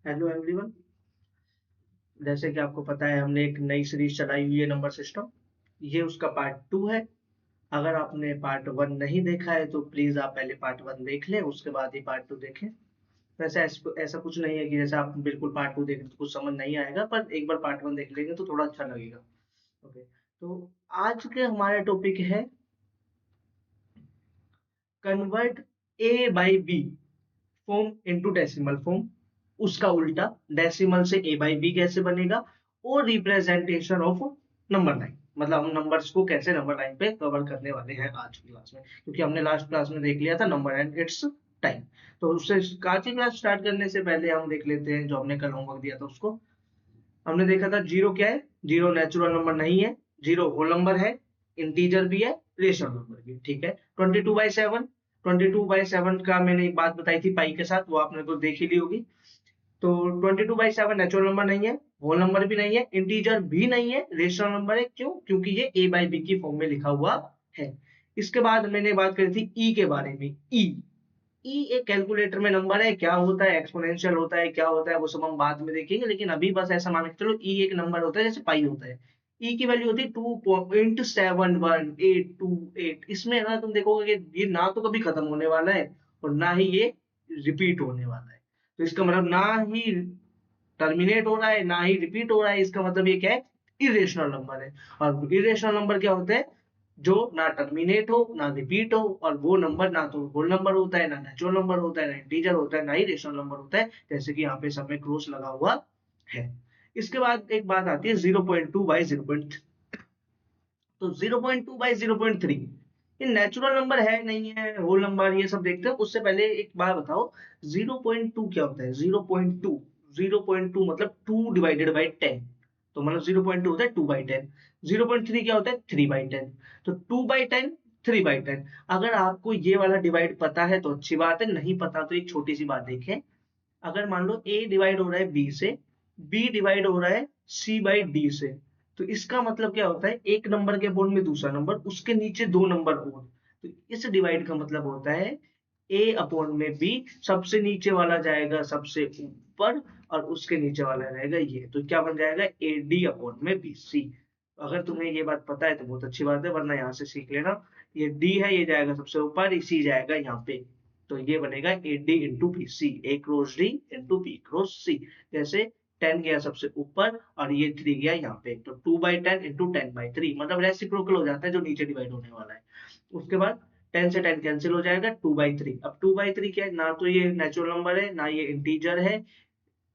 Hello everyone. जैसे कि आपको पता है हमने एक नई सीरीज चलाई हुई है नंबर सिस्टम। ये उसका पार्ट 2 है। अगर आपने पार्ट 1 नहीं देखा है तो प्लीज आप पहले पार्ट 1 देख लें, उसके बाद ही पार्ट 2 देखें। वैसे ऐसा कुछ नहीं है कि जैसे आप बिल्कुल पार्ट 2 देखें तो कुछ समझ नहीं आएगा, पर एक बार पार्ट 1 देख लेंगे तो थोड़ा अच्छा लगेगा। ओके, तो आज के हमारे टॉपिक है convert A by B form into decimal form. उसका उल्टा डेसिमल से ए बाई बी कैसे बनेगा, और रिप्रेजेंटेशन ऑफ नंबर लाइन, मतलब हम नंबर्स को कैसे नंबर लाइन पे कवर करने वाले हैं आज की क्लास में, क्योंकि हमने लास्ट क्लास में देख लिया था नंबर एंड इट्स टाइम। तो उससे आज की क्लास स्टार्ट करने से पहले हम देख लेते हैं जो हमने कल होमवर्क दिया था उसको। हमने देखा था जीरो क्या है। जीरो नेचुरल नंबर नहीं है, जीरो होल नंबर है, इंटीजर भी है, रेशनल नंबर भी। ठीक है, 22/7। 22/7 का मैंने एक बात बताई थी पाई के साथ, वो आपने तो देख ही ली होगी। तो 22/7 नेचुरल नंबर नहीं है, होल नंबर भी नहीं है, इंटीजर भी नहीं है, रेशनल नंबर है। क्यों? क्योंकि ये ए बाई बी की फॉर्म में लिखा हुआ है। इसके बाद मैंने बात करी थी ई के बारे में। ई ई एक कैलकुलेटर में नंबर है, क्या होता है, एक्सपोनेंशियल होता है, क्या होता है वो सब हम बाद में देखेंगे, लेकिन अभी बस ऐसा मान के चलो ई एक नंबर होता है जैसे पाई होता है। ई की वैल्यू होती है 2.71828। इसमें ना तुम देखोगे कि ये ना तो कभी खत्म होने वाला है और ना ही ये रिपीट होने वाला है। तो इसका मतलब ना ही टर्मिनेट हो रहा है ना ही रिपीट हो रहा है, इसका मतलब ये क्या है, इरेशनल नंबर है। और इरेशनल नंबर क्या होते हैं? जो ना टर्मिनेट हो ना रिपीट हो, और वो नंबर ना तो होल नंबर होता है, ना नेचुरल नंबर होता है, ना इंटीजर होता है, ना ही रेशनल नंबर होता है, जैसे कि यहाँ पे सब में क्रॉस लगा हुआ है। इसके बाद एक बात आती है 0.2/0. तो 0.2/0.3 ये नेचुरल नंबर है नहीं है, होल नंबर, ये सब देखते हैं। उससे पहले एक बात बताओ, 0.2 क्या होता है? 0.2 मतलब 2/10। तो मतलब 0.2 होता है 2/10। 0.3 क्या होता है? 3/10। तो 2/10, 3/10। अगर आपको ये वाला डिवाइड पता है तो अच्छी बात है, नहीं पता तो एक छोटी सी बात देखें। अगर मान लो ए डिवाइड हो रहा है बी से, बी डिवाइड हो रहा है सी बाई डी से, तो इसका मतलब क्या होता है? एक नंबर के अपॉन में दूसरा नंबर, उसके नीचे दो नंबर और। तो इस डिवाइड का मतलब होता है ए अपॉन में बी, सबसे नीचे वाला जाएगा सबसे ऊपर और उसके नीचे वाला रहेगा ये, तो क्या बन जाएगा? ए डी अपॉन में बी सी। अगर तुम्हें ये बात पता है तो बहुत अच्छी बात है, वरना यहाँ से सीख लेना। ये डी है, ये जाएगा सबसे ऊपर, इसी जाएगा यहाँ पे। तो ये बनेगा A D into B C, A cross D into B cross C. जैसे 10 गया सबसे ऊपर और ये 3 गया यहाँ पे, तो 2/10 इंटू 10/3, मतलब रेसिप्रोकल हो जाता है जो नीचे डिवाइड होने वाला है। उसके बाद 10 से 10 कैंसिल हो जाएगा, 2/3। अब 2/3 क्या है? ना तो ये नेचुरल नंबर है, ना ये इंटीजर है,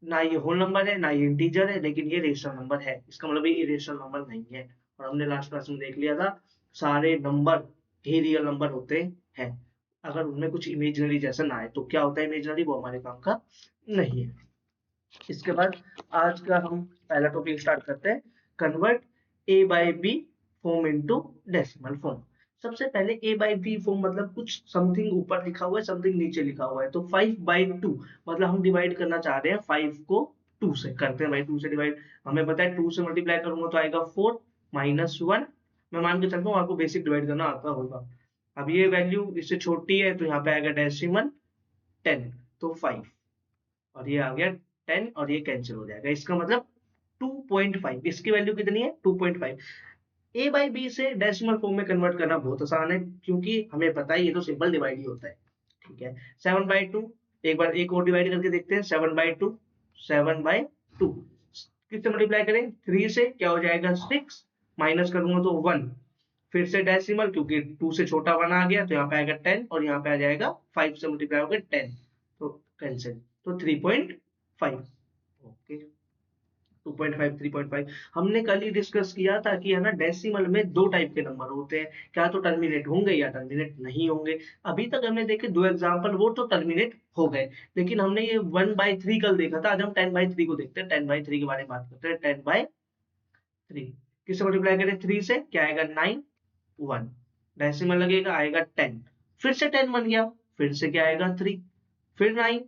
ना ये होल नंबर है, ना ये इंटीजर है, लेकिन ये रेशनल नंबर है। इसका मतलब ये इरेशनल नंबर नहीं है। और हमने लास्ट क्लास में देख लिया था, सारे नंबर ही रियल नंबर होते हैं अगर उनमें कुछ इमेजिनरी जैसा ना है। तो क्या होता है इमेजिनरी? वो हमारे काम का नहीं है। इसके बाद आज का हम पहला टॉपिक स्टार्ट करते हैं, convert A by B form into decimal form. सबसे पहले ए बाई बी फॉर्म मतलब कुछ समथिंग ऊपर लिखा हुआ है, समथिंग नीचे लिखा हुआ है। तो 5/2 मतलब हम डिवाइड करना चाह रहे हैं 5 को 2 से, करते हैं भाई 2 से डिवाइड। हमें पता है 2 से मल्टीप्लाई करूंगा तो आएगा 4 -1। मैं मान के चलता हूँ आपको बेसिक डिवाइड करना आता होगा। अब ये वैल्यू इससे छोटी है तो यहाँ पे आएगा डेसिमल 10, तो 5, और ये आ गया 10 और ये कैंसिल हो जाएगा। इसका मतलब 2.5, इसकी वैल्यू कितनी है? 2.5। ए बाई बी से डेसिमल फॉर्म में कन्वर्ट करना बहुत आसान है, क्योंकि हमें पता है ये तो सिंपल डिवाइड ही होता है। ठीक है, 7/2। एक बार एक और डिवाइड करके देखते हैं, 7/2। 7/2 किससे मल्टीप्लाई करें? 3 से, क्या हो जाएगा? 6, माइनस करूंगा तो 1, फिर से डेसिमल, क्योंकि 2 से छोटा 1 आ गया तो यहाँ पे आएगा 10 और यहाँ पे आ जाएगा 5 से मल्टीप्लाई होगा 10, तो कैंसिल। तो 3.5। ओके, 2.5, 3.5। हमने कल ही डिस्कस किया था कि है ना, डेसिमल में दो टाइप के नंबर होते हैं, क्या तो टर्मिनेट होंगे या टर्मिनेट नहीं होंगे। अभी तक हमने देखे दो एग्जांपल, वो तो टर्मिनेट हो गए, लेकिन हमने ये 1/3 कल देखा था। आज हम 10/3 को देखते हैं, 10/3 के बारे में बात करते हैं। 10/3 किससे मल्टीप्लाई करें? 3 से, क्या आएगा? 9, 1, डेसिमल लगेगा, आएगा 10, फिर से 10 बन गया, फिर से क्या आएगा? 3, फिर 9,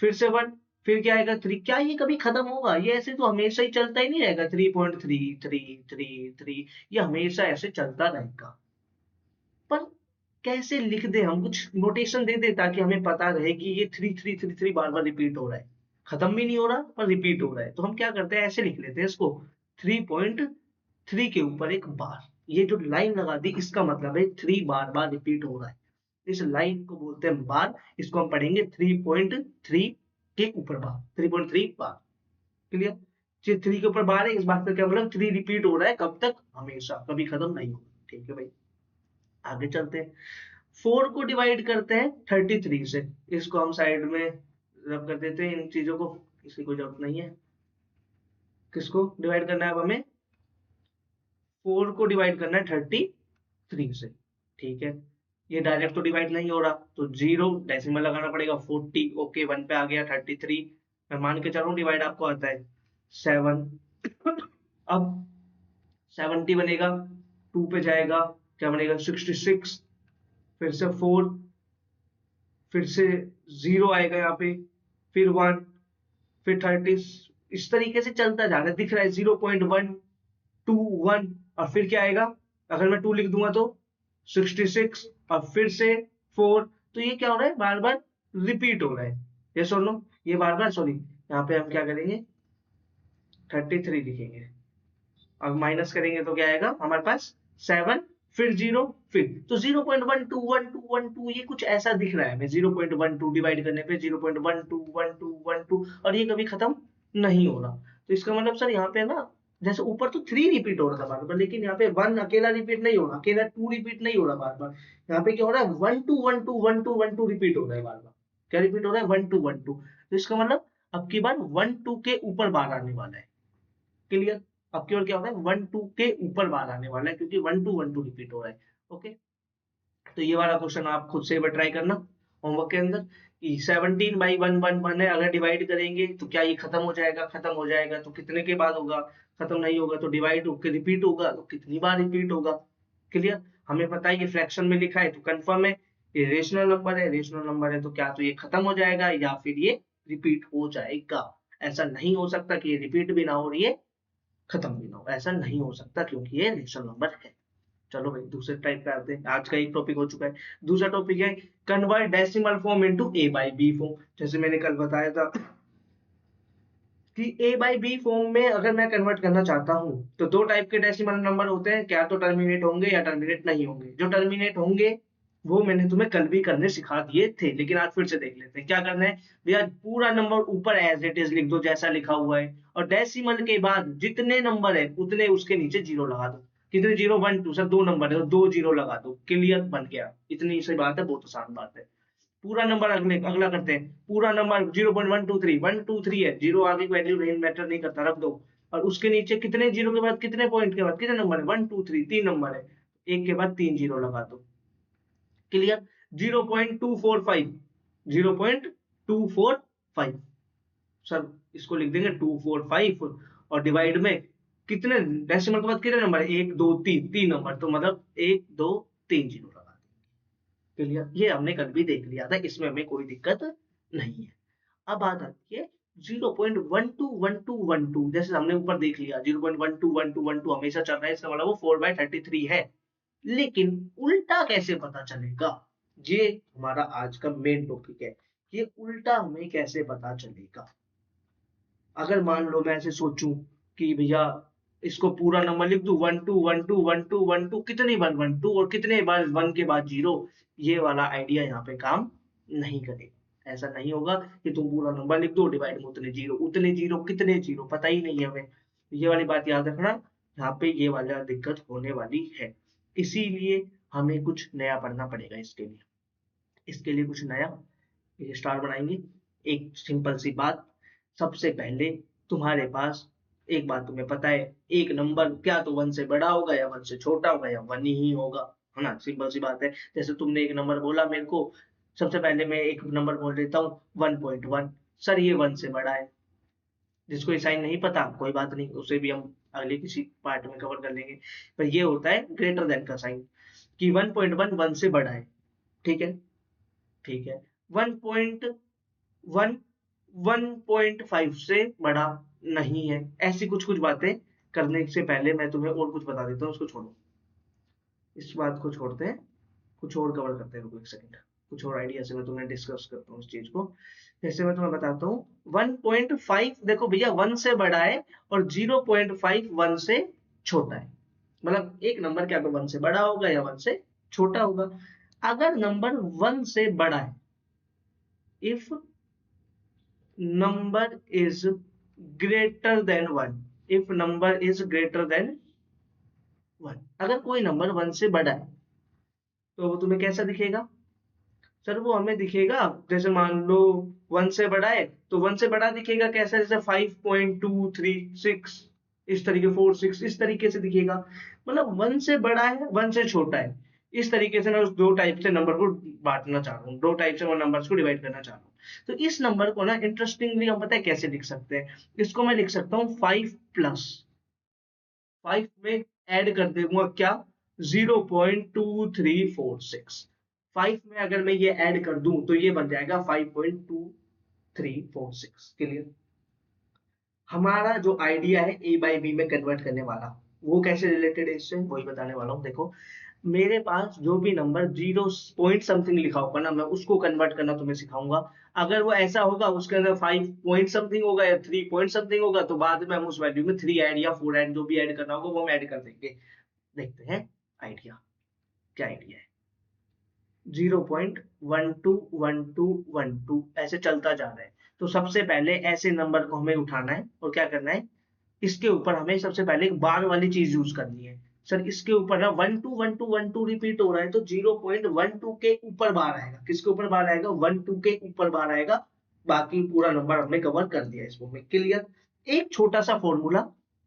फिर से 1, फिर क्या आएगा? 3। क्या ये कभी खत्म होगा? ये ऐसे तो हमेशा ही चलता ही नहीं रहेगा। 3.3 ये हमेशा ऐसे चलता रहेगा। पर कैसे लिख दे? हम कुछ नोटेशन दे दे ताकि हमें पता रहे कि ये 3 3 3 3 बार बार रिपीट हो रहा है। खत्म भी नहीं हो रहा और रिपीट हो रहा है, तो हम क्या करते हैं, ऐसे लिख लेते हैं इसको 3.3 के ऊपर एक बार। ये जो लाइन लगा दी इसका मतलब है 3 बार बार रिपीट हो रहा है, इस लाइन को बोलते हैं बार। इसको हम पढ़ेंगे 3.3 के ऊपर बार, 3.3 बार। क्लियर? जो 3 के ऊपर बार है, इस बात का क्या मतलब 3 रिपीट हो रहा है, कब तक, हमेशा, कभी खत्म नहीं होगा। ठीक है भाई, आगे चलते हैं। 4 को डिवाइड करते हैं 33 से, इसको हम साइड में रब कर देते हैं, इन चीजों को, इसकी कोई जरूरत नहीं है। किसको डिवाइड करना है अब हमें, 4 को डिवाइड करना है 33 से। ठीक है, ये डायरेक्ट तो डिवाइड नहीं हो रहा, तो 0 डेसिमल लगाना पड़ेगा, 40। ओके, 1 पे आ गया 33, मैं मान के चल रहा हूँ डिवाइड आपको आता है 7। अब 70 बनेगा, 2 पे जाएगा, क्या बनेगा 66, फिर से 4, फिर से 0 आएगा यहाँ पे, फिर 1, फिर 30, इस तरीके से चलता जा रहा है, दिख रहा है 0.121, और फिर क्या आएगा, अगर मैं 2 लिख दूंगा तो 66, और फिर से 4। तो ये क्या हो रहा है, बार बार रिपीट हो रहा है, ये सुन लो, ये बार बार, सॉरी, यहाँ पे हम क्या करेंगे 33 लिखेंगे, अब माइनस करेंगे तो क्या आएगा हमारे पास 7, फिर 0, फिर तो 0.121212, ये कुछ ऐसा दिख रहा है हमें, 0.12 डिवाइड करने पे 0.121212, और ये कभी खत्म नहीं हो रहा। तो इसका मतलब सर यहाँ पे ना, जैसे ऊपर तो 3 रिपीट हो रहा था बार बार, लेकिन यहाँ पे 1 अकेला रिपीट नहीं हो रहा, अकेला 2 रिपीट नहीं हो रहा बार बार, यहाँ पे क्या हो रहा है 1 2 1 2 1 2 रिपीट हो रहा है बार बार। क्या रिपीट हो रहा है, 1 2 1 2। तो इसका मतलब अब की बार 1 2 के ऊपर बार आने वाला है। क्लियर? अब की ओर क्या होगा, 1 2 के ऊपर बार आने वाला है, क्योंकि 1 2 1 2 रिपीट हो रहा है। ओके, तो ये वाला क्वेश्चन आप खुद से एक बार ट्राई करना होमवर्क के अंदर, कि 17/1 1 1 है, अगर डिवाइड करेंगे तो क्या ये खत्म हो जाएगा, खत्म हो जाएगा तो कितने के बाद होगा, खत्म नहीं होगा तो डिवाइड होकर रिपीट होगा, तो कितनी बार रिपीट होगा। क्लियर? हमें पता है ये फ्रैक्शन में लिखा है तो कंफर्म है, ये रेशनल नंबर है, रेशनल नंबर है तो क्या तो ये खत्म हो जाएगा या फिर ये रिपीट हो जाएगा। ऐसा नहीं हो सकता कि ये रिपीट भी ना हो और ये खत्म भी ना हो, ऐसा नहीं हो सकता, क्योंकि ये रेशनल नंबर है। चलो भाई, दूसरे टाइप पे आते हैं, आज का एक टॉपिक हो चुका है। दूसरा टॉपिक है convert decimal form into A by B form. जैसे मैंने कल बताया था कि ए बाई बी फॉर्म में अगर मैं कन्वर्ट करना चाहता हूँ तो 2 टाइप के डेसिमल नंबर होते हैं, क्या तो टर्मिनेट होंगे या टर्मिनेट नहीं होंगे। जो टर्मिनेट होंगे वो मैंने तुम्हें कल भी करने सिखा दिए थे, लेकिन आज फिर से देख लेते हैं क्या करना है भैया। पूरा नंबर ऊपर एज इट इज लिख दो जैसा लिखा हुआ है, और डेसिमल के बाद जितने नंबर है उतने उसके नीचे 0 लगा दो। कितने 0, 1 2, सर 2 नंबर है तो 2 0 लगा दो, क्लियर, बन गया। इतनी सी बात है, बहुत आसान बात है। पूरा नंबर अगला करते हैं, पूरा नंबर 0.123, 123 है, 0 आगे की वैल्यू नहीं मैटर नहीं करता, रख दो। और उसके नीचे कितने 0 के बाद कितने पॉइंट के बाद कितने नंबर है, 1 2 3, 3 नंबर है, एक के बाद 3 0 लगा दो। क्लियर? 0.245, 0.245, सर इसको लिख देंगे 245, और डिवाइड में कितने डेसिमल के बाद कितने नंबर है, 1 2 3, 3 नंबर, तो मतलब 1 2 3 0 लगा देंगे। क्लियर? ये हमने कल भी देख लिया था, इसमें हमें कोई दिक्कत नहीं है। अब बात आती है 0.121212, जैसे हमने ऊपर देख लिया 0.121212 हमेशा चल रहा है, इसका मतलब वो 4/33 है। लेकिन उल्टा कैसे पता चलेगा, ये हमारा आज का मेन टॉपिक है। ये उल्टा हमें कैसे पता चलेगा। अगर मान लो मैं ऐसे सोचूं कि भैया इसको पूरा नंबर लिख दूं 1 2 1 2 1 2 1 2, कितनी बार 1 2 और कितने बार 1 के बाद 0, ये वाला आइडिया यहाँ पे काम नहीं करेगा। ऐसा नहीं होगा कि तुम पूरा नंबर लिख दो डिवाइड में उतने 0, उतने 0 कितने 0 पता ही नहीं है हमें। ये वाली बात याद रखना, यहाँ पे ये वाला दिक्कत होने वाली है। इसीलिए हमें कुछ नया पढ़ना पड़ेगा इसके लिए कुछ नया स्टार बनाएंगे। एक सिंपल सी बात, सबसे पहले तुम्हारे पास एक बात तुम्हें पता है, एक नंबर क्या तो 1 से बड़ा होगा या 1 से छोटा होगा या 1 ही होगा, है ना, सिंपल सी बात है। जैसे तुमने एक नंबर बोला मेरे को, सबसे पहले मैं एक नंबर बोल देता हूँ 1.1, सर ये 1 से बड़ा है। जिसको ये साइन नहीं पता कोई बात नहीं, उसे भी हम अगले किसी पार्ट में कवर कर लेंगे। पर ये होता है ग्रेटर देन का साइन, कि 1.1 1 से बड़ा है। ठीक है, ठीक है, 1.1 1.5 से बड़ा नहीं है। ऐसी कुछ कुछ बातें करने से पहले मैं तुम्हें और कुछ बता देता हूँ, उसको छोड़ो, इस बात को छोड़ते हैं, कुछ और कवर करते हैं, रुको एक सेकंड। कुछ और आइडिया से मैं तुम्हें डिस्कस करता हूँ इस चीज को। जैसे मैं तुम्हें बताता हूँ 1.5, देखो भैया 1 से बड़ा है और 0.5 1 से छोटा है। मतलब एक नंबर क्या तो 1 से बड़ा होगा या 1 से छोटा होगा। अगर नंबर 1 से बड़ा है, if number is greater than 1, if number is greater than 1, अगर कोई नंबर 1 से बड़ा है तो वो तुम्हें कैसा दिखेगा? सर वो हमें दिखेगा, जैसे मान लो 1 से बड़ा है तो 1 से बड़ा दिखेगा कैसा, जैसे 5.236 इस तरीके, 4 6 इस तरीके से दिखेगा। मतलब 1 से बड़ा है 1 से छोटा है, इस तरीके से मैं उस दो टाइप से नंबर को बांटना चाह रहा हूँ, दो टाइप से वो नंबर्स को डिवाइड करना चाह रहा हूँ। तो इस नंबर को ना इंटरेस्टिंगली हम पता है कैसे लिख सकते हैं, इसको मैं लिख सकता हूँ 5 प्लस 5 में ऐड कर दूंगा क्या, 0.2346। 5 में अगर मैं ये ऐड कर दूं तो ये बन जाएगा 5.2346। क्लियर? हमारा जो आइडिया है ए बाई बी में कन्वर्ट करने वाला, वो कैसे रिलेटेड है इससे, वही बताने वाला हूँ। देखो मेरे पास जो भी नंबर 0 पॉइंट समथिंग लिखा होगा ना, मैं उसको कन्वर्ट करना तुम्हें सिखाऊंगा। अगर वो ऐसा होगा उसके अंदर 5 पॉइंट समथिंग होगा या 3 पॉइंट समथिंग होगा, तो बाद में हम उस वैल्यू में 3 ऐड या 4 ऐड जो भी ऐड करना होगा वो हम ऐड कर देंगे। देखते हैं आइडिया, क्या आइडिया है। 0.121212 ऐसे चलता जा रहा है। तो सबसे पहले ऐसे नंबर को हमें उठाना है और क्या करना है, इसके ऊपर हमें सबसे पहले एक बार वाली चीज यूज करनी है। सर इसके ऊपर ना 121212 रिपीट हो रहा है तो 0.12 के ऊपर बार आएगा। किसके ऊपर बार आएगा? 12 के ऊपर बार आएगा। बाकी पूरा नंबर हमने कवर कर दिया इसको में। क्लियर? एक छोटा सा फॉर्मूला,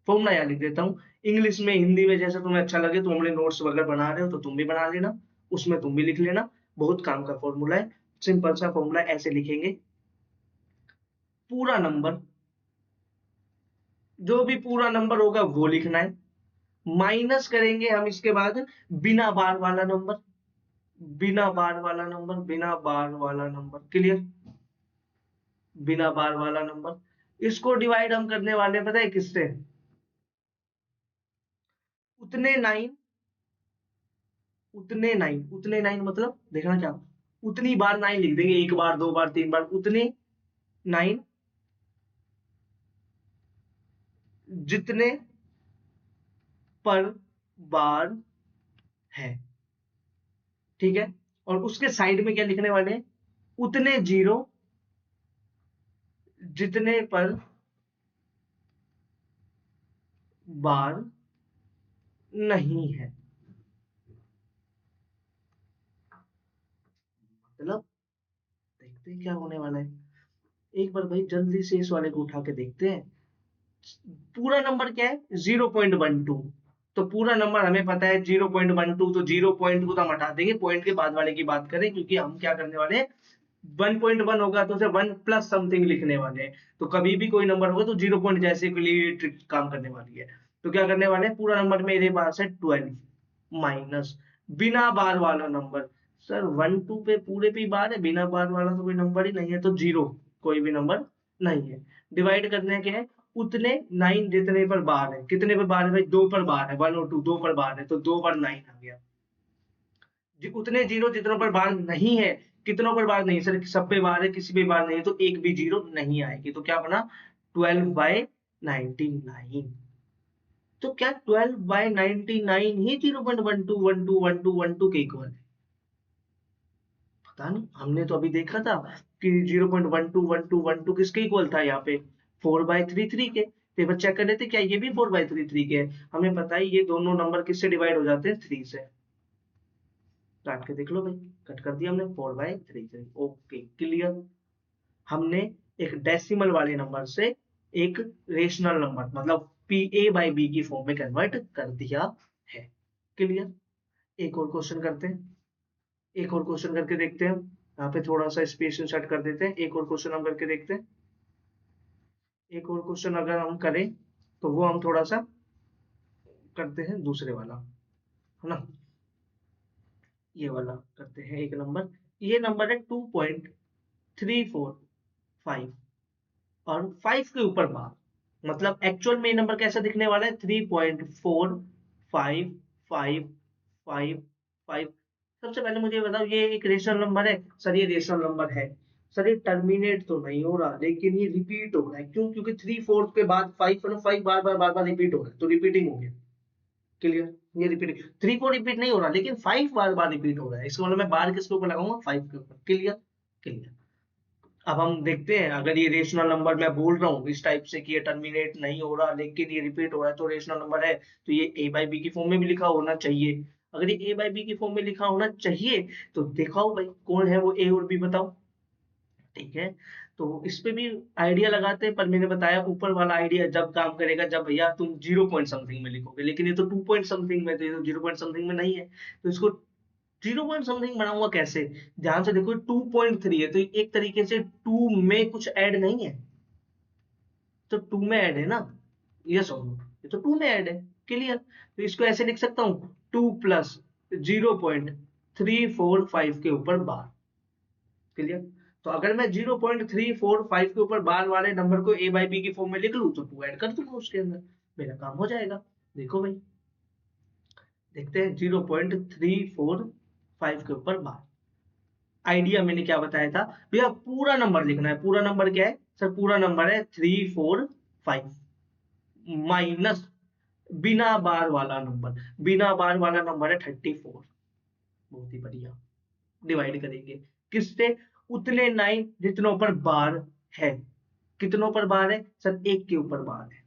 फॉर्मूला यहाँ लिख देता हूँ। इंग्लिश में हिंदी में जैसे तुम्हें अच्छा लगे, तुम अपने नोट्स वगैरह बना रहे हो तो तुम भी बना लेना, उसमें तुम भी लिख लेना। बहुत काम का फॉर्मूला है। सिंपल सा फॉर्मूला ऐसे लिखेंगे, पूरा नंबर, जो भी पूरा नंबर होगा वो लिखना है, माइनस करेंगे हम इसके बाद बिना बार वाला नंबर, बिना बार वाला नंबर, बिना बार वाला नंबर। क्लियर? बिना बार वाला नंबर। इसको डिवाइड हम करने वाले हैं, पता है किससे? उतने 9, उतने 9, उतने 9 मतलब देखना क्या, उतनी बार 9 लिख देंगे, एक बार दो बार तीन बार, उतने 9 जितने पर बार है। ठीक है? और उसके साइड में क्या लिखने वाले हैं? उतने जीरो जितने पर बार नहीं है। मतलब देखते हैं क्या होने वाला है। एक बार भाई जल्दी से इस वाले को उठा के देखते हैं। पूरा नंबर क्या है? 0.12। तो पूरा नंबर हमें पता है 0.12, तो 0.2 तो हम हटा देंगे, पॉइंट के बाद वाले की बात करें, क्योंकि हम क्या करने वाले हैं, 1.1 होगा तो उसे 1 प्लस समथिंग लिखने वाले हैं। तो कभी भी कोई नंबर होगा तो 0 पॉइंट जैसे के लिए ट्रिक काम करने वाली है। तो क्या करने वाले हैं, पूरा नंबर मेरे पास है 12 माइनस बिना बार वाला नंबर। सर 1 2 पे पूरे पे ही बार है, बिना बार वाला तो कोई नंबर ही नहीं है, तो 0 कोई भी नंबर नहीं है। डिवाइड करने के हैं उतने 9 जितने पर बार है। कितने पर बार है भाई? 2 पर बार है, 1 और 2 2 पर बार है, तो 2 पर 9 आ गया। उतने जीरो जितनों पर बार नहीं है। कितनों पर बार नहीं सर? सब पे बार है, किसी पे बार नहीं है, तो एक भी जीरो नहीं आएगी। तो क्या बना? 12/99। तो क्या 12/99 ही 0.12121212 के इक्वल है? पता नहीं, हमने तो अभी देखा था कि 0.121212 किसके इक्वल था यहाँ पे, 4/33 के। तो एक बार चेक कर लेते क्या ये भी 4/33 के है। हमें पता है ये दोनों नंबर किससे डिवाइड हो जाते हैं? 3 से। काट के देख लो भाई, कट कर दिया हमने 4/33। Okay clear. हमने एक डेसिमल वाले नंबर से एक रेशनल नंबर मतलब पी ए बाई बी की फॉर्म में कन्वर्ट कर दिया है। क्लियर? एक और क्वेश्चन करते हैं, एक और क्वेश्चन करके देखते हैं। यहाँ पे थोड़ा सा स्पेस इंसर्ट कर देते हैं, एक और क्वेश्चन हम करके देखते हैं। एक और क्वेश्चन अगर हम करें तो वो हम थोड़ा सा करते हैं दूसरे वाला, है ना। ये वाला करते हैं एक नंबर। ये नंबर है 2.345 और 5 के ऊपर बार। मतलब एक्चुअल में ये नंबर कैसा दिखने वाला है? 3.455555। सबसे पहले मुझे बताओ, ये एक रेशनल नंबर है सर, ये रेशनल नंबर है सर, ये टर्मिनेट तो नहीं हो रहा लेकिन ये रिपीट हो रहा है, क्यों? क्योंकि 3/4 के बाद 5 और 5 बार बार रिपीट हो रहा है, तो रिपीटिंग हो गया। क्लियर? ये रिपीट 3/4 रिपीट नहीं हो रहा लेकिन 5 बार बार रिपीट हो रहा है, इसका मतलब मैं बार किसके ऊपर लगाऊंगा? 5 के ऊपर। क्लियर? क्लियर। अब हम देखते हैं, अगर ये रेशनल नंबर मैं बोल रहा हूँ इस टाइप से कि ये टर्मिनेट नहीं हो रहा लेकिन ये रिपीट हो रहा है, तो रेशनल नंबर है, तो ये ए बाई बी की फॉर्म में भी लिखा होना चाहिए। अगर ये ए बाई बी की फॉर्म में लिखा होना चाहिए तो दिखाओ भाई कौन है वो ए और बी, बताओ। ठीक है, तो इस पे भी आइडिया लगाते हैं, पर मैंने बताया ऊपर वाला आइडिया जब काम करेगा जब भैया तुम 0 पॉइंट समथिंग में लिखोगे, लेकिन ये तो 2 पॉइंट समथिंग में, तो ये तो 0 पॉइंट समथिंग में नहीं है, तो इसको 0 पॉइंट समथिंग बनाऊंगा कैसे? ध्यान से देखो, 2.3 है तो एक तरीके से 2 में कुछ ऐड नहीं है, तो 2 में ऐड है ना, यस और नो, ये तो 2 में ऐड है। क्लियर? तो इसको ऐसे लिख सकता हूँ, 2 प्लस 0.345 के ऊपर बार। क्लियर? तो अगर मैं 0.345 के ऊपर बार वाले नंबर को ए बाई बी की फॉर्म में लिख लूं तो 2 ऐड कर दूंगा उसके अंदर, मेरा काम हो जाएगा। देखो भाई, देखते हैं 0.345 के ऊपर बार। आइडिया मैंने क्या बताया था भैया, पूरा नंबर लिखना है। पूरा नंबर क्या है सर? पूरा नंबर है 345 माइनस बिना बार वाला नंबर। बिना बार वाला नंबर है 34। बहुत ही बढ़िया। डिवाइड करेंगे किससे? उतने 9 जितनों पर बार है। कितनों पर बार है सर? एक के ऊपर बार है,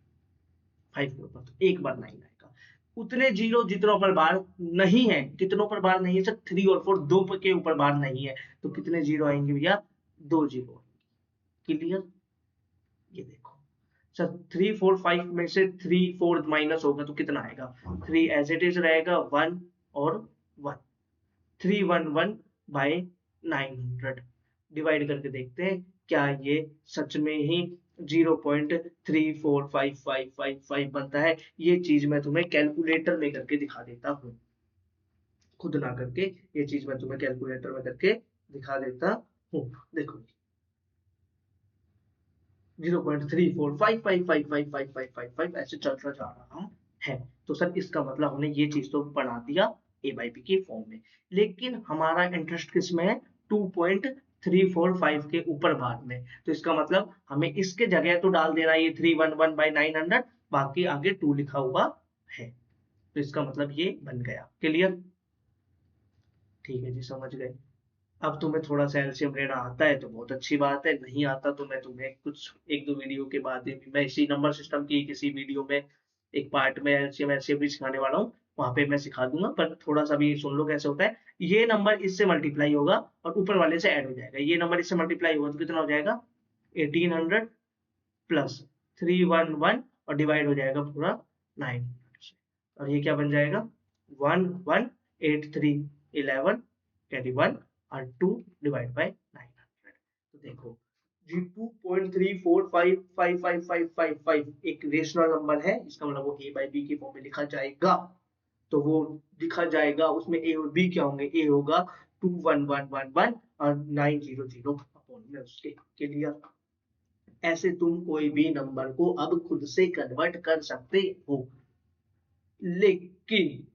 5 के ऊपर, तो एक बार 9 आएगा। उतने 0 जितनों पर बार नहीं है। कितनों पर बार नहीं है सर? 3 और 4, दो के ऊपर बार नहीं है, तो कितने 0 आएंगे भैया? 2 0। क्लियर? ये देखो सर, 345 में से 3/4 माइनस होगा तो कितना आएगा? 3 एज इट इज रहेगा, 1 और 1, 311 बाय 900। डिवाइड करके देखते हैं क्या ये सच में ही 0.345555 बनता है। ये चीज मैं तुम्हें कैलकुलेटर में करके दिखा देता हूँ, खुद ना करके, ये चीज मैं तुम्हें कैलकुलेटर में करके दिखा देता हूँ। देखो, 0.34555555 ऐसे चलता जा रहा है। तो सर इसका मतलब हमने ये चीज तो बना दिया ए बाई बी की फॉर्म में, लेकिन हमारा इंटरेस्ट किस में है? 2.345 के ऊपर बार में। तो इसका मतलब हमें इसके जगह तो डाल देना ये 311/900, बाकी आगे 2 लिखा हुआ है, तो इसका मतलब ये बन गया। क्लियर? ठीक है जी, समझ गए। अब तुम्हें थोड़ा सा एलसीएम लेना आता है तो बहुत अच्छी बात है, नहीं आता तो मैं तुम्हें कुछ एक दो वीडियो के बाद ही मैं इसी नंबर सिस्टम की किसी वीडियो में एक पार्ट में एलसीएम एलसीएम भी सिखाने वाला हूँ, वहां पे मैं सिखा दूंगा। पर थोड़ा सा भी सुन लो कैसे होता है। ये नंबर इससे मल्टीप्लाई होगा और ऊपर वाले से ऐड हो जाएगा। ये नंबर इससे मल्टीप्लाई होगा तो कितना हो जाएगा? 1800 प्लस 311 और डिवाइड हो जाएगा पूरा 9 से, और ये क्या बन जाएगा? 118311 कैरी 1 और 2 डिवाइड बाय 900। तो देखो जी, 2.34555555 एक रेशनल नंबर है, इसका मतलब वो ए बाई बी की फॉर्म में लिखा जाएगा। तो वो लिखा जाएगा, उसमें ए और बी क्या होंगे? ए होगा 21111 और 900 अपॉन में उसके। क्लियर? ऐसे तुम कोई भी नंबर को अब खुद से कन्वर्ट कर सकते हो। लेकिन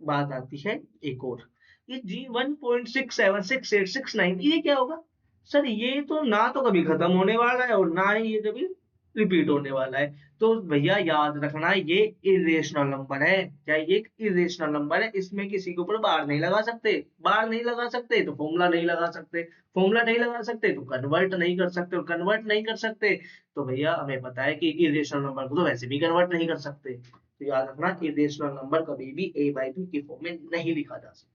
बात आती है एक और, ये G1.676869 ये क्या होगा सर? ये तो ना तो कभी खत्म होने वाला है और ना ही ये कभी रिपीट होने वाला है। तो भैया याद रखना, ये इरेशनल नंबर है। क्या ये एक इरेशनल नंबर है? इसमें किसी के ऊपर बार नहीं लगा सकते। बार नहीं लगा सकते तो फॉर्मूला नहीं लगा सकते। फॉर्मूला नहीं लगा सकते तो कन्वर्ट नहीं कर सकते, और कन्वर्ट नहीं कर सकते तो भैया हमें पता है कि इरेशनल नंबर को तो वैसे भी कन्वर्ट नहीं कर सकते। तो याद रखना, इरेशनल नंबर कभी भी ए बाई बी की फॉर्म में नहीं लिखा जा सकता।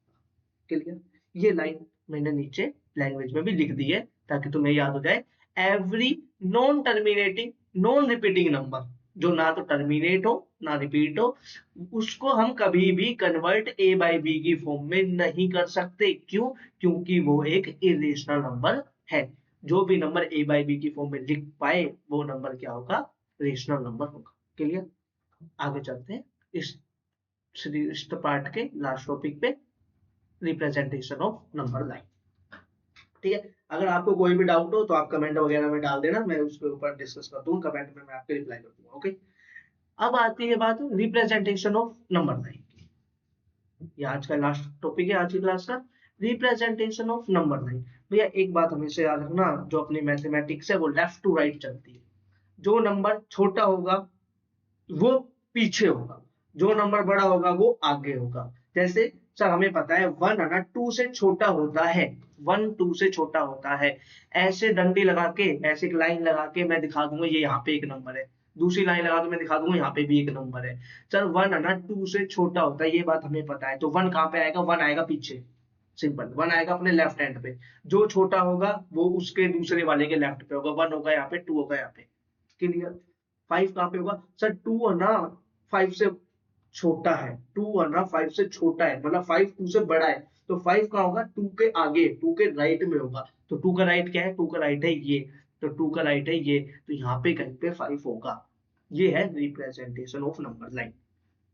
क्लियर? ये लाइन मैंने नीचे लैंग्वेज में भी लिख दी है ताकि तुम्हें याद हो जाए। Every non terminating non repeating number, जो ना तो टर्मिनेट हो ना रिपीट हो, उसको हम कभी भी कन्वर्ट ए बाई बी की फॉर्म में नहीं कर सकते। क्यों? क्योंकि वो एक इरेशनल नंबर है। जो भी नंबर ए बाई बी की फॉर्म में लिख पाए वो नंबर क्या होगा? रेशनल नंबर होगा। क्लियर? आगे चलते हैं इस पार्ट के लास्ट टॉपिक पे, रिप्रेजेंटेशन ऑफ नंबर लाइन। ठीक है, अगर आपको कोई भी डाउट हो तो आप कमेंट वगैरह में डाल देना, मैं उसके ऊपर डिस्कस कर दूंगा, कमेंट में मैं आपके रिप्लाई कर दूंगा। ओके, अब आती है बात रिप्रेजेंटेशन ऑफ नंबर लाइन की। ये आज का लास्ट टॉपिक है आज की क्लास का, रिप्रेजेंटेशन ऑफ नंबर लाइन। भैया एक बात हमेशा याद रखना, जो अपनी मैथमेटिक्स है वो लेफ्ट टू राइट चलती है। जो नंबर छोटा होगा वो पीछे होगा, जो नंबर बड़ा होगा वो आगे होगा। जैसे सर हमें पता है 1 है ना 2 से छोटा होता है, 1 2 से छोटा होता है। ऐसे डंडी लगा के, ऐसे एक लाइन लगा के मैं दिखा दूंगा ये यहाँ पे एक नंबर है, दूसरी लाइन लगा के मैं दिखा दूंगा यहाँ पे भी एक नंबर है। सर 1 है ना 2 से छोटा होता है, ये बात हमें पता है। तो 1 कहाँ पे आएगा, 1 आएगा पीछे, सिंपल। 1 आएगा अपने लेफ्ट हैंड पे, जो छोटा होगा वो उसके दूसरे वाले के लेफ्ट पे होगा। 1 होगा यहाँ पे, 2 होगा यहाँ पे। क्लियर। 5 कहाँ पे होगा सर, 2 है ना 5 से छोटा है, 2 है ना 5 से छोटा है, मतलब 5 2 से बड़ा है। तो 5 कहाँ होगा, 2 के आगे, 2 के राइट में होगा। तो 2 का राइट क्या है, 2 का राइट है ये, तो 2 का राइट है ये, तो यहाँ पे कहीं पे 5 होगा। ये है रिप्रेजेंटेशन ऑफ नंबर लाइन।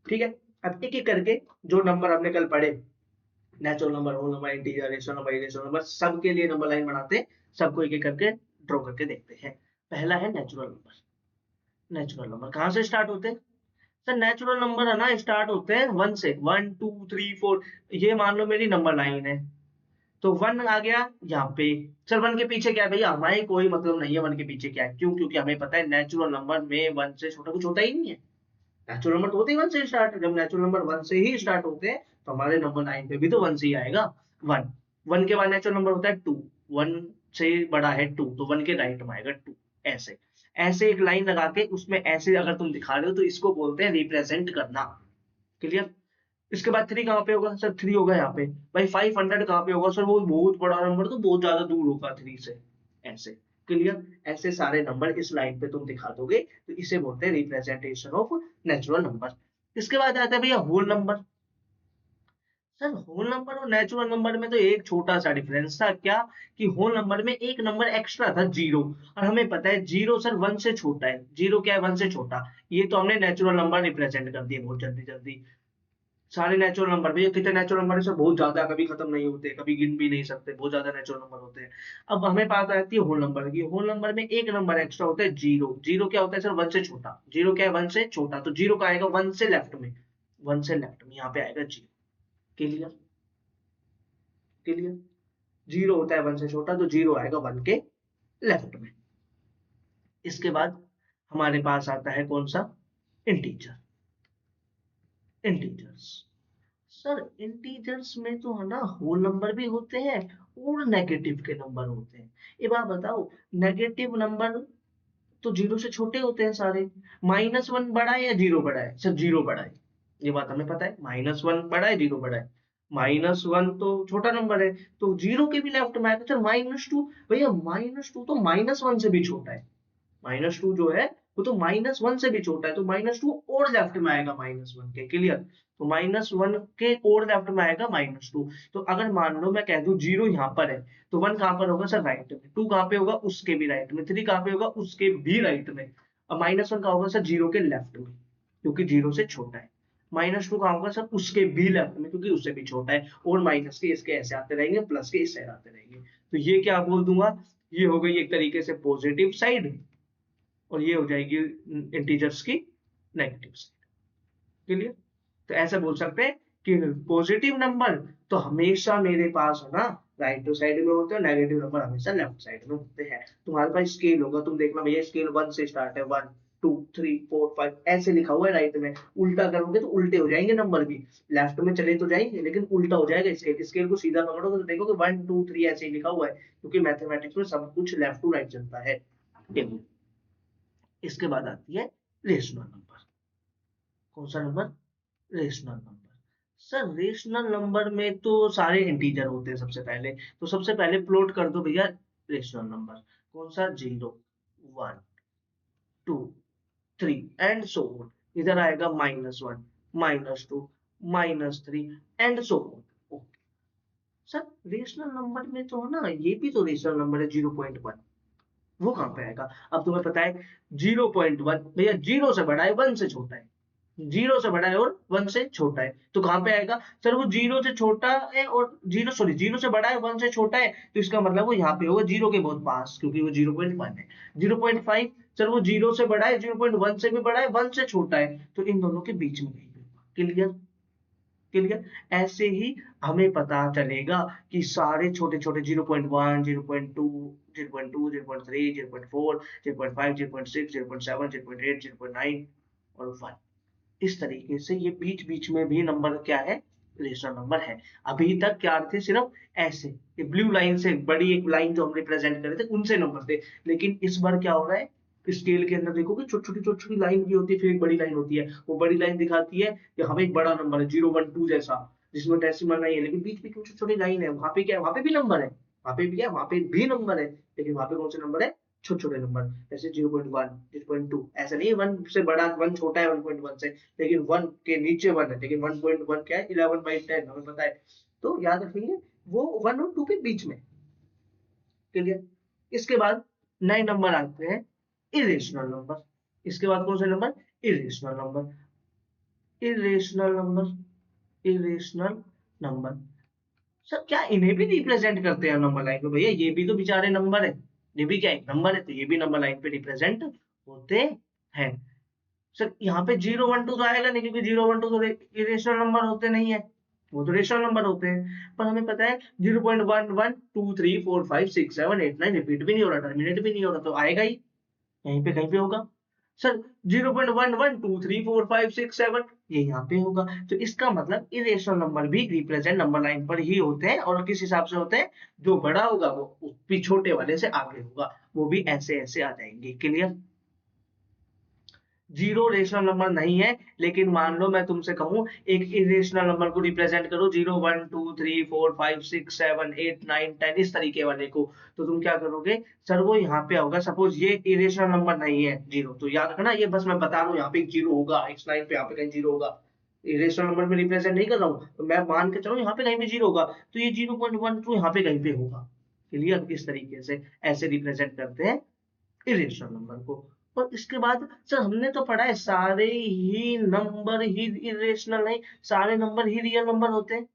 ठीक है। अब एक एक करके जो नंबर हमने कल पढ़े, natural number, whole number, integer, rational number, irrational number, सबके लिए नंबर लाइन बनाते हैं। सबको एक एक करके ड्रॉ करके देखते हैं। पहला है नेचुरल नंबर। नेचुरल नंबर कहाँ से स्टार्ट होते हैं सर, नेचुरल नंबर है ना स्टार्ट होते हैं 1 से, 1 2 3 4। ये मान लो मेरी नंबर लाइन है, तो 1 आ गया यहाँ पे। सर 1 के पीछे क्या है भैया, हमारे कोई मतलब नहीं है 1 के पीछे क्या है। क्यों, क्योंकि हमें पता है नेचुरल नंबर में 1 से छोटा कुछ होता ही नहीं है। नेचुरल नंबर तो होते ही 1 से स्टार्ट है। जब नेचुरल नंबर 1 से ही स्टार्ट होते हैं तो हमारे नंबर लाइन पे भी तो 1 से ही आएगा। 1 1 के बाद नेचुरल नंबर होता है 2, 1 से बड़ा है 2, तो 1 के राइट में आएगा 2। ऐसे ऐसे एक लाइन लगा के उसमें ऐसे अगर तुम दिखा रहे हो तो इसको बोलते हैं रिप्रेजेंट करना। क्लियर। इसके बाद 3 कहाँ पे होगा सर, 3 होगा यहाँ पे। भाई 500 कहाँ पे होगा सर, वो बहुत बड़ा नंबर तो बहुत ज्यादा दूर होगा 3 से। ऐसे। क्लियर। ऐसे सारे नंबर इस लाइन पे तुम दिखा दोगे तो इसे बोलते हैं रिप्रेजेंटेशन ऑफ नेचुरल नंबर। इसके बाद आता है भैया whole number. Sir whole number और नेचुरल नंबर में तो एक छोटा सा डिफरेंस था, क्या कि होल नंबर में एक नंबर एक्स्ट्रा था, 0। और हमें पता है 0 सर 1 से छोटा है। 0 क्या है, 1 से छोटा। ये तो हमने नेचुरल नंबर रिप्रेजेंट कर दिए बहुत जल्दी जल्दी। सारे नेचुरल नंबर, भैया कितने नेचुरल नंबर है सर, बहुत ज्यादा, कभी खत्म नहीं होते, कभी गिन भी नहीं सकते, बहुत ज्यादा नेचुरल नंबर होते हैं। अब हमें बात आती है होल नंबर की। होल नंबर में एक नंबर एक्स्ट्रा होता है, 0। 0 क्या होता है सर, 1 से छोटा। 0 क्या है, 1 से छोटा, तो 0 का आएगा 1 से लेफ्ट में। 1 से लेफ्ट में यहाँ पे आएगा 0। क्लियर। क्लियर। 0 होता है 1 से छोटा, तो 0 आएगा 1 के लेफ्ट में। इसके बाद हमारे पास आता है कौन सा, इंटीजर। इंटीजर्स। सर इंटीजर्स में तो है ना होल नंबर भी होते हैं और नेगेटिव के नंबर होते हैं। ये बात बताओ, नेगेटिव नंबर तो 0 से छोटे होते हैं सारे। -1 बड़ा है या 0 बड़ा है सर, 0 बड़ा है। ये बात हमें पता है, -1 बड़ा है, 0 बड़ा है। -1 तो छोटा नंबर है, तो 0 के भी लेफ्ट में आएगा। सर -2, भैया -2 तो -1 से भी छोटा है। -2 जो है वो तो -1 से भी छोटा है, तो -2 और लेफ्ट में आएगा -1 के। क्लियर। तो -1 के और लेफ्ट में आएगा -2। तो अगर मान लो मैं कह दूं 0 यहाँ पर है, तो 1 कहाँ पर होगा सर, राइट में। 2 कहाँ पे होगा, उसके भी राइट में। 3 कहाँ पे होगा, उसके भी राइट में। अब -1 कहाँ होगा सर, 0 के लेफ्ट में, क्योंकि 0 से छोटा है। -2 कहाँ होगा सर, उसके भी लेफ्ट में, क्योंकि उससे भी छोटा है। और माइनस के इसके ऐसे आते रहेंगे, प्लस के इस साइड आते रहेंगे। तो ये क्या बोल दूंगा, ये हो गई एक तरीके से पॉजिटिव साइड, और ये हो जाएगी इंटीजर्स की नेगेटिव साइड। क्लियर। तो ऐसा बोल सकते हैं कि पॉजिटिव नंबर तो हमेशा मेरे पास है ना राइट साइड में होते हैं, नेगेटिव नंबर हमेशा लेफ्ट साइड में होते हैं। तुम्हारे पास स्केल होगा, तुम देखना भैया स्केल 1 से स्टार्ट है, 1 2 3 4 5 ऐसे लिखा हुआ है राइट में। उल्टा करोगे तो उल्टे हो जाएंगे नंबर भी, लेफ्ट में चले तो जाएंगे लेकिन उल्टा हो जाएगा स्केल। स्केल को सीधा पकड़ोगे तो देखोगे 1 2 3 ऐसे ही लिखा हुआ है, क्योंकि मैथमेटिक्स में सब कुछ लेफ्ट टू राइट चलता है। इसके बाद आती है रेशनल नंबर। कौन सा number, rational number. Sir rational number में तो सारे इंटीजर होते हैं सबसे पहले, तो सबसे पहले प्लॉट कर दो भैया रेशनल नंबर। कौन सा, 0 1 2 3 एंड सो ऑन। इधर आएगा -1 -2 -3 and so on. Sir rational number में तो है ना, ये भी तो रेशनल नंबर है 0.1, वो कहाँ पे आएगा। अब तुम्हें पता है 0.1 भैया 0 से बड़ा है 1 से छोटा है, 0 से बड़ा है और 1 से छोटा है, तो कहाँ पे आएगा सर, वो 0 से छोटा है और 0 से बड़ा है 1 से छोटा है, तो इसका मतलब वो यहाँ पे होगा 0 के बहुत पास, क्योंकि वो 0.1 है। 0.5 सर वो 0 से बड़ा है, 0.1 से भी बड़ा है, 1 से छोटा है, तो इन दोनों के बीच में कहीं पे होगा। क्लियर। क्लियर। ऐसे ही हमें पता चलेगा कि सारे छोटे छोटे 0.1, 0.2, 0.2, 0.3, 0.4, 0.5, 0.6, 0.7, 0.8, 0.9 और 1। इस तरीके से ये बीच बीच में भी नंबर क्या है, रेशनल नंबर है। अभी तक क्या थे, सिर्फ ऐसे ये ब्लू लाइन से बड़ी एक लाइन जो हम रिप्रेजेंट करे थे उनसे नंबर थे, लेकिन इस बार क्या हो रहा है, स्केल के अंदर देखोगे छोटी छोटी लाइन भी होती है, फिर एक बड़ी लाइन होती है। वो बड़ी लाइन दिखाती है कि हमें एक बड़ा नंबर है 012 जैसा, जिसमें डेसिमल नहीं है, लेकिन बीच में छोटी छोटी लाइन है, वहां पे क्या है, वहां पे भी नंबर है, वहां पे भी क्या है, वहां पे भी नंबर है, लेकिन वहां पे कौन से नंबर है, छोटे छोटे नंबर, जैसे 0.1, 0.2। ऐसा नहीं है 1 से बड़ा, 1 छोटा है 1.1 से, लेकिन 1 के नीचे 1 है, लेकिन 1.1 क्या है, 11/10 हमें पता है। तो याद रखेंगे वो 1 और 2 के बीच में। क्लियर। इसके बाद नए नंबर आते हैं इरेशनल नंबर। इसके बाद कौन से number, irrational number, irrational number, irrational number. Sir क्या इन्हें भी रिप्रेजेंट करते हैं नंबर लाइन पे? भैया ये भी तो बेचारे नंबर है, ये भी क्या एक नंबर है, तो ये भी नंबर लाइन पे रिप्रेजेंट होते हैं। सर यहाँ पे 012 तो आएगा नहीं, क्योंकि 012 तो इरेशनल नंबर होते नहीं है, वो तो रेशनल नंबर होते हैं। पर हमें पता है 0.1123456789 रिपीट भी नहीं हो रहा, टर्मिनेट भी नहीं हो रहा, तो आएगा ही, यहीं पे कहीं पे होगा। सर 0.11234567 ये यहाँ पे होगा। तो इसका मतलब इरेशनल नंबर भी रिप्रेजेंट नंबर लाइन पर ही होते हैं, और किस हिसाब से होते हैं, जो बड़ा होगा वो भी छोटे वाले से आगे होगा, वो भी ऐसे ऐसे आ जाएंगे। क्लियर। जीरो रेशनल नंबर नहीं है, लेकिन मान लो मैं तुमसे कहूं एक इरेशनल नंबर को रिप्रेजेंट करो 0 1 2 3 4 5 6 7 8 9 10 इस तरीके वाले को, तो तुम क्या करोगे, सर वो यहाँ पे होगा, सपोज ये इरेशनल नंबर नहीं है जीरो, तो याद रखना ये बस मैं बता रहा हूँ, यहाँ पे एक जीरो होगा, इस लाइन पे यहाँ पे कहीं जीरो होगा, इरेशनल नंबर में रिप्रेजेंट नहीं कर रहा हूँ, तो मैं मान के चलो यहाँ पे कहीं भी जीरो होगा, तो ये 0.12 यहाँ पे कहीं पे होगा। क्लियर। इस तरीके से ऐसे रिप्रेजेंट करते हैं इरेशनल नंबर को। और इसके बाद सर हमने तो पढ़ा है सारे ही नंबर ही इरेशनल नहीं, सारे नंबर ही रियल नंबर होते हैं,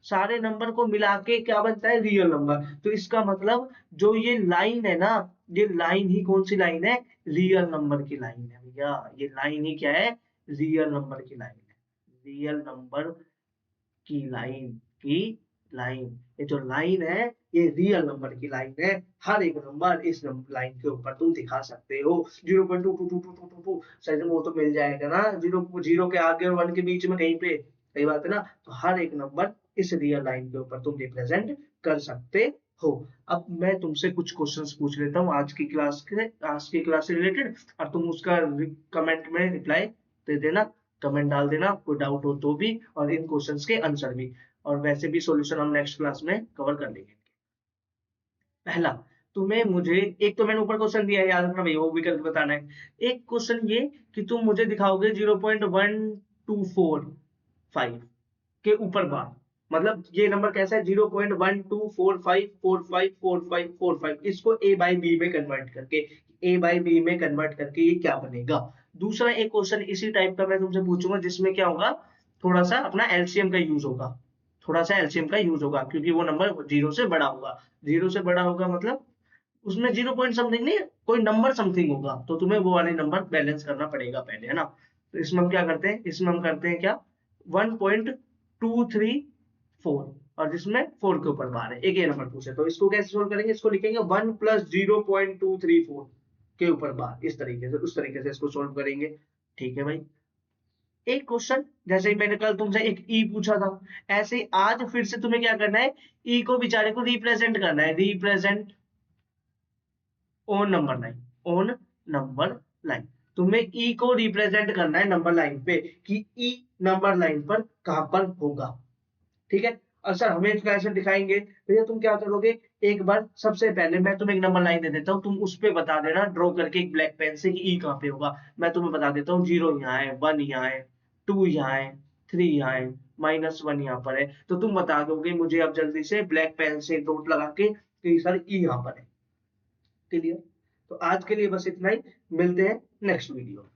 सारे नंबर को मिला के क्या बनता है, रियल नंबर। तो इसका मतलब जो ये लाइन है ना, ये लाइन ही कौन सी लाइन है, रियल नंबर की लाइन है भैया, ये लाइन ही क्या है, रियल नंबर की लाइन है, रियल नंबर की लाइन, ये जो लाइन है ये रियल नंबर की लाइन है। हर एक नंबर इस नंबर लाइन के ऊपर तुम दिखा सकते हो। 0.222222 सही में वो तो मिल जाएगा ना, जीरो जीरो के आगे और 1 के बीच में कहीं पे, सही बात है ना। तो हर एक नंबर इस रियल लाइन के ऊपर तुम रिप्रेजेंट कर सकते हो। अब मैं तुमसे कुछ क्वेश्चंस पूछ लेता हूँ आज की क्लास से रिलेटेड, और तुम उसका कमेंट में रिप्लाई दे देना, कमेंट डाल देना, कोई डाउट हो तो भी, और इन क्वेश्चंस के आंसर भी, और वैसे भी सॉल्यूशन हम नेक्स्ट क्लास में कवर कर लेंगे। पहला, तुम्हें मुझे एक तो मैंने ऊपर क्वेश्चन दिया है, याद रखना भैया, वो भी करके बताना है। एक क्वेश्चन ये कि तुम मुझे दिखाओगे 0.1245 के ऊपर बार, मतलब ये नंबर कैसा है, 0.1245454545, इसको ए बाई बी में कन्वर्ट करके, ए बाई बी में कन्वर्ट करके ये क्या बनेगा। दूसरा एक क्वेश्चन इसी टाइप का मैं तुमसे पूछूंगा, जिसमें क्या होगा, थोड़ा सा अपना एलसीएम का यूज होगा, थोड़ा सा एलसीएम का यूज होगा, क्योंकि वो नंबर जीरो से बड़ा होगा, जीरो से बड़ा होगा मतलब उसमें 0 पॉइंट समथिंग नहीं, कोई नंबर समथिंग होगा, तो तुम्हें वो वाले नंबर बैलेंस करना पड़ेगा पहले, है ना। तो इसमें हम क्या करते हैं, इसमें हम करते हैं क्या, 1.234, और जिसमें 4 के ऊपर बार है, एक ये नंबर पूछे, तो इसको कैसे सोल्व करेंगे, इसको लिखेंगे 1 + 0.234 के ऊपर बार, इस तरीके से, उस तरीके से इसको सोल्व करेंगे। ठीक है भाई। एक क्वेश्चन जैसे ही मैंने कल तुमसे एक ई पूछा था, ऐसे ही आज फिर से तुम्हें क्या करना है, ई को बेचारे को रिप्रेजेंट करना है, represent on number line, on number line. तुम्हें ई को रिप्रेजेंट करना है नंबर लाइन पे, कि ई नंबर लाइन पर कहां पर होगा। ठीक है। और सर हमें कैसे दिखाएंगे, भैया तुम क्या करोगे, एक बार सबसे पहले मैं तुम्हें एक नंबर लाइन दे देता हूँ, तुम उस पे बता देना ड्रॉ करके एक ब्लैक पेन से कि ई कहाँ पे होगा। मैं तुम्हें बता देता हूँ 0 यहाँ है, 1 यहाँ है, 2 यहाँ है, 3 यहाँ है, -1 यहाँ पर है, तो तुम बता दोगे मुझे अब जल्दी से ब्लैक पेन से डॉट लगा के कि सर ई यहाँ पर है। क्लियर। तो आज के लिए बस इतना ही, मिलते हैं नेक्स्ट वीडियो।